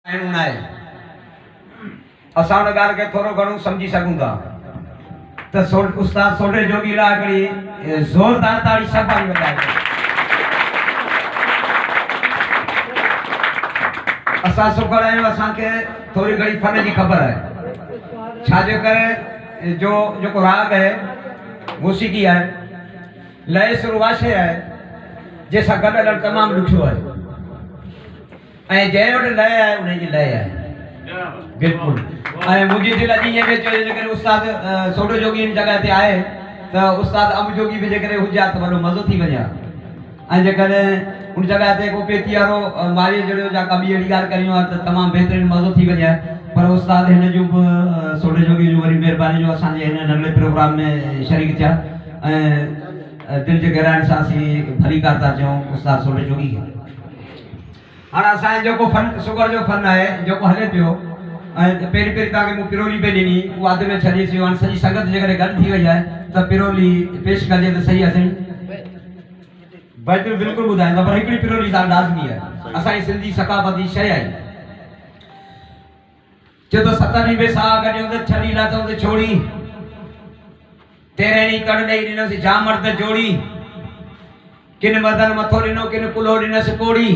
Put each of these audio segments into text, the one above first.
असां उन ॻाल्हि खे थोरो घणो सम्झी सघूं था त उस्ताद सोढे जोगी लाइ हिकिड़ी ज़ोरदार ताड़ी सभई वॼाए। असां सुखड़ आहियूं, असांखे थोरी घणी फन जी ख़बर आहे। छाजे करे जो जेको राग आहे मौसीक़ी आहे, लय सुरवाशे आहे, जंहिंसां गॾु हलणु तमामु ॾुखियो आहे ऐं जंहिं वटि लय आहे उनजी लय आहे बिल्कुलु। ऐं मुंहिंजी दिलि अॼु ईअं पियो चए जेकॾहिं उस्ताद सोढो जोगी इन जॻह ते आहे त उस्ताद अमु जोगी बि जेकॾहिं हुजे त वॾो मज़ो थी वञे। ऐं जेकॾहिं उन जॻह ते को पेती वारो मावे जहिड़ो या का ॿी अहिड़ी ॻाल्हि करियूं आहे त तमामु बहितरीनु मज़ो थी वञे। पर उस्ताद हिन जूं बि सोढे जोगी जूं वरी महिरबानी जो असांजे हिन नंढड़े प्रोग्राम में शरीक थिया ऐं दिलि जे गहराइण सां असीं भली कार था चऊं उस्ताद सोढे जोगी खे। हाणे असांजो जेको फन सुगर जो फन आहे जेको हले पियो ऐं पहिरीं तव्हांखे मूं पिरोली पे ॾिनी, उहा अधु में छॾीसीं। हाणे सॼी संगत जेकॾहिं गॾु थी वई आहे त पिरोली पेश कजे त सही आहे। साईं भाई तूं बिल्कुलु ॿुधाईंदा, पर हिकिड़ी पिरोली तव्हां लाज़मी आहे, असांजी सिंधी सकाफ़ती शइ आहे। चए थो सतनि में साह गॾियो त छॾी लाथऊं त छोड़ी, तेरे ॾींहुं कड़ ॾेई ॾिनोसि जाम मर्द जोड़ी, किन मर्दनि मथो ॾिनो किन कुल्हो ॾिनसि कोड़ी,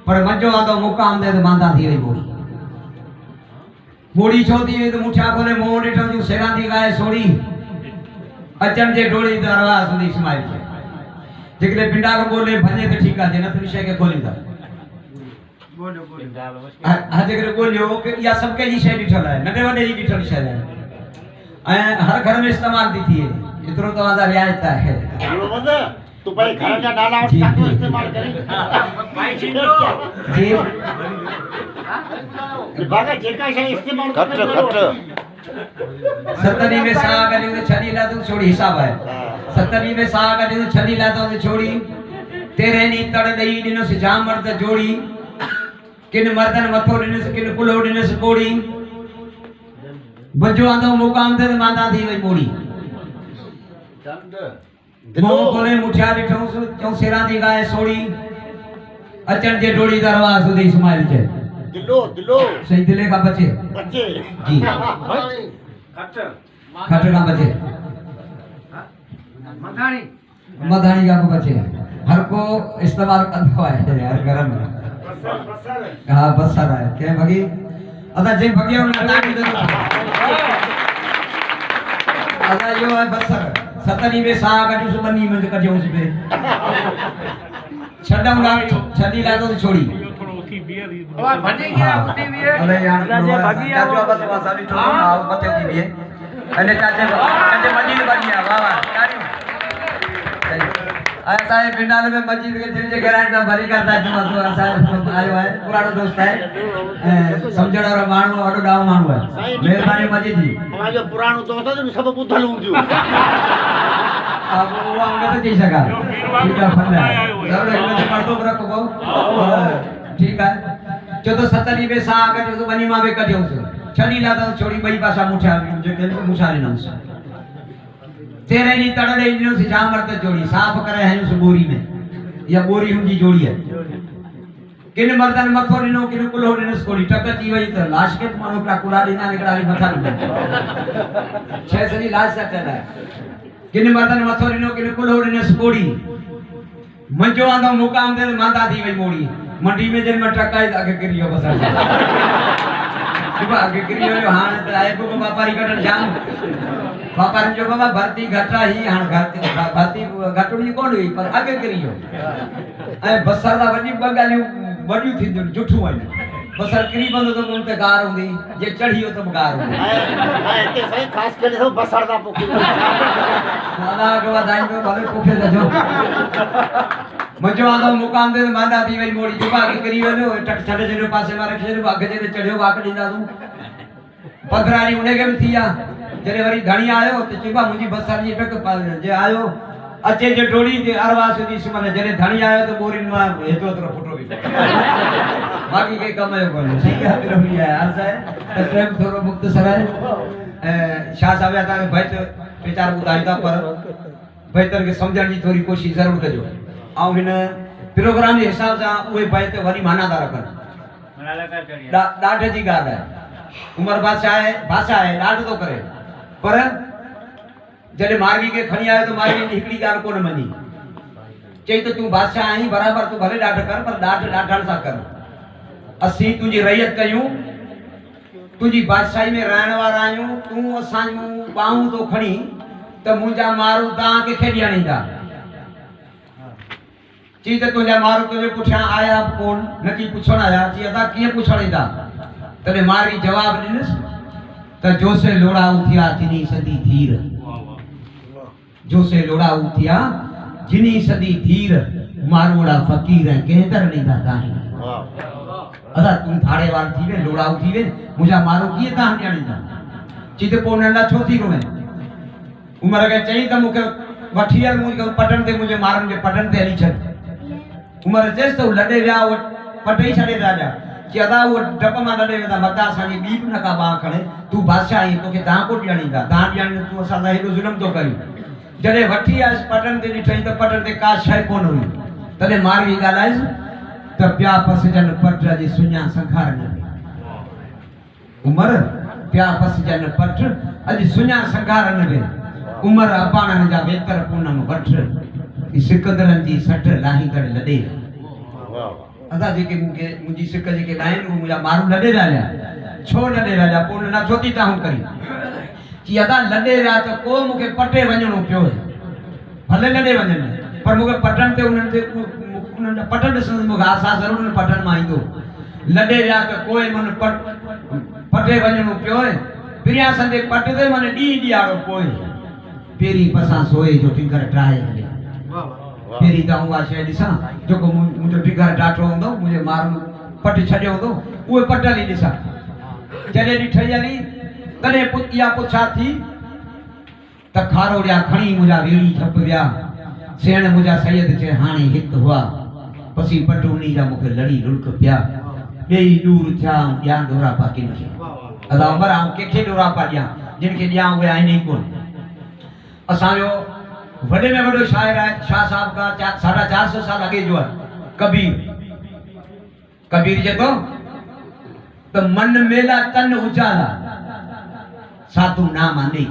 पर मंझो आंदो मुक़ाम ते मांदा थी वई मोड़ी। मोड़ी छो थी वई त मुठिया खोले मुंहुं ॾिठो जूं सेरा थी ॻाए सोड़ी, अचण जे डोड़ी त अरवा सुधी इस्माइल खे। जेकॾहिं पिंडा खे ॻोल्हे भॼे त ठीकु आहे, जे न त शइ खे खोलींदा। हा जेकॾहिं ॻोल्हियो की इहा सभु कंहिंजी शइ ॾिठल आहे, नंढे वॾे जी ॾिठल शइ आहे ऐं हर घर में इस्तेमालु थी थिए, एतिरो तव्हांजा रिआयत आहे। तू भाई घर का डाला और चाकू इस्तेमाल करी भाई जी बागा जेका शे इस्तेमाल कट सतनी में साह गॾियो त छॾी लाथऊं छोड़ी, हिसाब आहे। सतनी में साह गॾियो त छॾी लाथऊं त छोड़ी, तेरे ॾींहुं तड़ ॾेई ॾिनोसि जाम मर्द जोड़ी, किन मर्दनि मथो ॾिनसि किन कुल्हो ॾिनसि कोड़ी, बजो आंदो मुक़ाम ते मांदा थी वई मोड़ी। मुंहुं खोले मुठिया ॾिठोसि चऊं सेरा थी ॻाए सोड़ी, अचण जे डोड़ी दरवा सुधी इस्माइल चे। दिलो दिलो सही दिले का बचे बच्चे जी खट का बचे मधानी का बचे। हर को इस्तेमाल कंदो आहे यार घर में। हाँ बसर आहे के भगी अदा जे भगी उन ताकी दे अदा यो है बसर। सतनी में साह गॾियुसि बनी में कढियोसि पे छॾऊं ला छॾी लाथो त छोड़ी। और भजी गया उठी भी है। अरे यार जे भगी आ जो बस वासा भी थोड़ा ना मथे थी भी है। अने चाचे मस्जिद बनी है। वाह वाह ताड़ियों। ऐसा है पिंडाल में मस्जिद के दिल जे गहराई सा भरी करता है। जो असा आयो है पुरानो दोस्त है, समझण वारो माण्हू वॾो ॾाहो माण्हू है। महिरबानी मस्जिद जी हमारा जो पुरानो दोस्त है सब ॿुधल हूंदियूं। अब वो अंग तो जी सका ठीक है फल है जरूर इनमें पढ़तो रखो ठीक है। जो तो सतनी में साह गॾियो तो बनी मां बि कढियोसि, छॾी लाथऊं छोड़ी ॿई पासा मुठिया जो मुठा ॾिनऊंसि। तेरे ॾींहुं तड़ ॾेई ॾिनोसि जाम मर्द जोड़ी, साफ़ करे हयूंसि बोरी में। इहा बोरी हुनजी जोड़ी है। किन मर्दनि मथो ॾिनो किन कुल्हो ॾिनसि कोड़ी, टक अची वई त लाश खे माण्हू हिकिड़ा कुड़ा ॾींदा हिकिड़ा वरी मथा ॾींदा। शइ सॼी लाश सां ठहियल आहे। किन मर्दनि मथो ॾिनो किन कुल्हो ॾिनसि कोड़ी, मंझो आंदो मुक़ाम ते मांदा थी वई मोड़ी। मंडी में जन में टकाई त अॻे किरी वियो बसर अॻे किरी वियो। हाणे त आहे को वापारी कढण जाम वापारी जो बाबा भर्ती घटि आहे ही हाणे भर्ती घटि हुई कोन हुई पर अॻे किरी वियो। ऐं बसर दा वॾी ॿ ॻाल्हियूं वॾियूं थींदियूं जुठियूं आहिनि। बसर किरी पवंदो त उन ते गार हूंदी, जे चढ़ी वियो त बि गार हूंदी। हिते सही ख़ासि करे ॾिसो बसर दा पोखी दादा के वधाईंदो भले पोखे दजो। मंझो आंदो मुक़ाम ते मांदा थी वई मोड़ी। जुबा के किरी वञो टक छॾे छॾियो पासे मां रखी छॾियो, अॻ जे ते चढ़ियो वाक ॾींदासूं। पधरारी उनखे बि थी आहे। जॾहिं वरी धणी आयो त चइबो मुंहिंजी बसर जी टक जे आयो अचे जे डोड़ी ते अरवा सुधी इस्माइल। जॾहिं धणी आयो त बोरियुनि मां हेतिरो हेतिरो फुटो बि बाक़ी के कम जो कोन्हे। सही आहे पिरोली आहे अर्ज़ आहे त टाइम थोरो मुख़्तसर आहे। ऐं शाह साहिब तव्हांखे भई टे चार ॿुधाईंदा पर बहितर खे सम्झण जी थोरी कोशिशि ज़रूरु कजो। ऐं हिन प्रोग्राम जे हिसाब सां उहे बैत वरी माना था रखनि। ॾाढ जी ॻाल्हि आहे। उमर भाषा आहे ॾाढ थो करे, पर जॾहिं मारवी खे खणी आयो त मारवी जी हिकिड़ी ॻाल्हि कोन मञी। चई त तूं बादशाह आहीं बराबरि, तूं भले ॾाढ कर पर ॾाढण सां कर। असीं तुंहिंजी रैयत कयूं, तुंहिंजी बादशाही में रहण वारा आहियूं, तूं असांजूं ॿाहूं तो खणी त मुंहिंजा माण्हू तव्हांखे खे ॾियणींदा। चई त तुंहिंजा माण्हू तुंहिंजे पुठियां आया कोन, न की पुछण आया। चई अदा कीअं पुछण ईंदा? तॾहिं मारवी जवाब ॾिनसि त जोसे लोड़ाऊ थिया जिनी सदी धीर, जोसे लोड़ाऊ थिया जिनी सदी धीर, मारोड़ा फकीर है कहतर नींदा ताही। अदा तू थाड़े वाल थी वे, लोड़ाऊ थी वे, मुझा मारो किए ताह ॼाणींदा। चित पो नंढा छो थी रोए? उमर के चई त मूंखे वठी हल, मुझे पटन ते मुझे मारन के पटन ते हली छॾ। उमर चेस तो लॾे विया, वो पटे छॾे राजा। कि अदा वो डप मां लॾे वेंदा, मता असांजी ॿी बि न का ॿाह खणे, तूं बादशाह आहीं, तोखे तव्हां को ॼाणींदा, तव्हां ॼाणींदा, तूं असां सां हेॾो ज़ुल्म थो करीं। जॾहिं वठी आयुसि पटन ते ॾिठई त पटन ते का शइ कोन हुई। तॾहिं मारवी ॻाल्हाइसि त पिया पसजन पट अॼु सुञा संखार न वे। उमर पिया पसजन पट अॼु सुञा संखार न वे। उमर अपाणनि जा वेतर पूनम वठ, सिकंदरनि जी सठ लाहींदड़ लॾे। अदा जेके मूंखे मुंहिंजी सिक जेके लाहिनि उहे मुंहिंजा माण्हू लॾे विया। छो लॾे विया? पोइ न छो थी ताहूं करी? कि अदा लॾे विया त को मूंखे पटे वञणो पियो, भले लॾे वञनि, पर मूंखे पटन ते उन्हनि पटन ॾिसण मूंखे आसां ज़रूर उन पटन मां ईंदो। लॾे विया त कोई मन पटे वञणो पियो, प्रियासन जे पट ते मन ॾींहुं ॾियारो पोइ पहिरीं पसां सोए जो टिंगर ट्राए हले। पहिरीं त उहा शइ ॾिसां जेको मुंहिंजो टिंगर ॾाठो हूंदो, मुंहिंजे माण्हू पट छॾियो हूंदो, उहे पट हली ॾिसां। जॾहिं ॾिठई हली तॾहिं इहा पुछा थी त खारो ॾिया खणी मुंहिंजा वेड़ी छप विया। सेण मुंहिंजा सैयद चए हाणे हिकु हुआ, पसी पट उन्ही जा मूंखे लड़ी लुड़क पिया। ॿेई दूर थिया ॾियां ॾोरा पा किन खे। अदा उमर आऊं कंहिंखे ॾोरा पा ॾियां? जिन खे ॾियां उहे आहिनि ई कोन। असांजो वॾे में वॾो शाइर आहे, शाह साहब का 450 साल अॻे जो आहे, कबीर। कबीर चए थो त मन मेला तन उजाला, साधु नाम अने।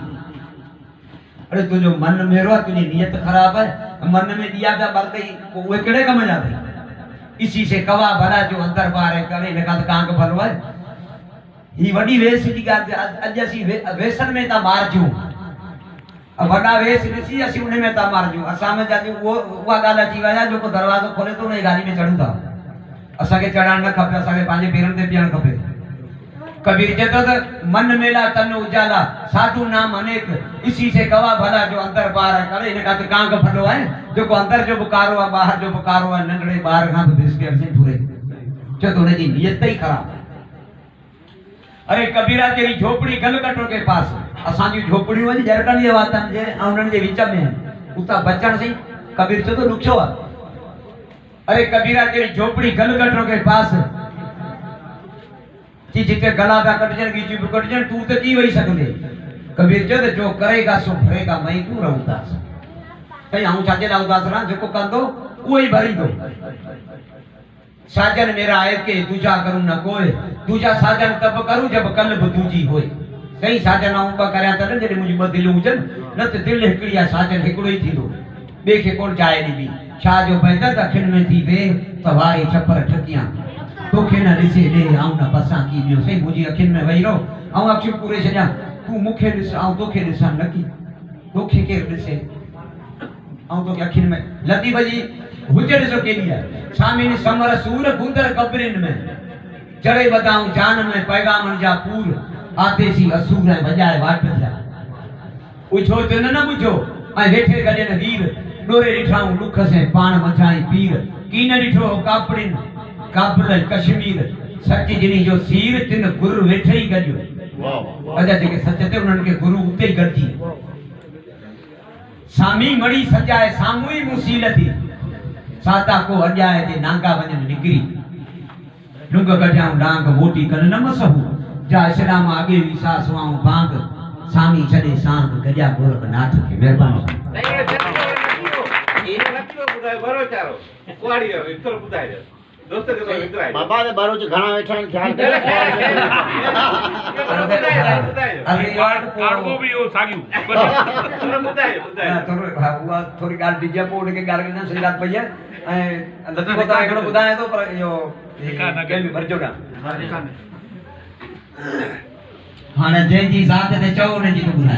अरे तुझो मन मेरो है, तुझी नियत खराब है, मन में दिया जा बरते वो केड़े कम जा थे? इसी से कवा भला जो अंदर बाहर है करे लगा तो कांक भलो है। ही वडी वेस की गाल अज असी वेसन में ता मार जू, अब वडा वेस ॾिसी असी उन में ता मार जू। असा में जाती वो गाल अची वया जो को दरवाजो खोले तो ने गाड़ी में चढ़ू था। असा के चढ़ाण न खपे, असा के पांजे पेरन ते पियण खपे। कबीर कहता था मन मेला तन उजाला, साधु नाम अनेक, इसी से गवा भला जो अंदर बाहर करे। इन का तो कांग भलो है जो को अंदर जो बुकारो है, बाहर जो बुकारो है, नंढड़े बाहर खां तो बिस्किट से पूरे जो तो उनकी नियत ही खराब है। अरे कबीरा तेरी झोपड़ी गलकटो के पास, असांजी झोपड़ी वही जरकन जे वातन जे उनन जे विच में उता बचन सही। कबीर तो रुखो है। अरे कबीरा तेरी झोपड़ी गलकटो के पास, कि जिते गला का कटजन गीची पे कटजन तू तो की वही सकदे। कबीर जो जो करेगा सो भरेगा, मैं तू रहूदास कहीं आऊं छाजे रहूदास ना, जो को कंदो वही भरी दो। साजन मेरा आए के दूजा करूं न कोई, दूजा साजन तब करूं जब कल्ब दूजी होए। कई साजन आऊं बा करया त जडे मुजी ब दिल हुजन, न त दिल हिकड़िया साजन हिकड़ो ही थींदो, बे के कोन जाए दी। छा जो पैदा अखिन में थी वे त वारे छपर ठकियां, तोखे न ॾिसे ॾे आऊं न पसां की ॿियो सही मुंहिंजी अखियुनि में वेही रहो, ऐं अखियूं पूरे छॾियां, तूं मूंखे ॾिस ऐं तोखे ॾिसां न की तोखे केरु ॾिसे, ऐं तोखे अखियुनि में लती भॼी हुज ॾिसो केॾी आहे। सामिन समर सूर गुंदर कबरिन में, चढ़े बदाऊं जान में पैगामनि जा पूर, आतेसी असूर ऐं वॼाए वाट जा। उछो त न ॿुधो ऐं वेठे गॾनि वीर, डोरे ॾिठाऊं ॾुख से पाण मझाई पीर, कीन ॾिठो कापड़िन काबुल कश्मीर, सच जिनी जो सीर तिन गुरु वेठे ही गजो। अजा जेके सच ते उन्हनि के गुरु उते ही गजी। सामी मड़ी सजाए सामुई मुसील थी, साता को अजाए ते नांगा वञन निकरी, लुंग कढियाऊं डांग मोटी कन न मसहू, जा इस्लाम आगे विसा सुआऊं बांग, सामी छॾे सांग गजा गोरख नाथ के मेहरबानी। नहीं ये नथियो बुधाए बरो चारो कुआड़ी इतर बुधाए दोस्त के तो मित्र है बाबा ने भरूच घणा वेठा आहिनि, ख्याल करे अरे यार कार्गो भी हो सागियो ॿुधाए थोरी ॻाल्हि डिॼे पोइ उनखे ॻाल्हि में सॼी राति पई आहे ऐं लतीफ़ो तव्हां हिकिड़ो ॿुधायां थो पर इहो कंहिं बि भरिजो न हाणे जंहिंजी ज़ात ते चओ उनजी तो ॿुधाए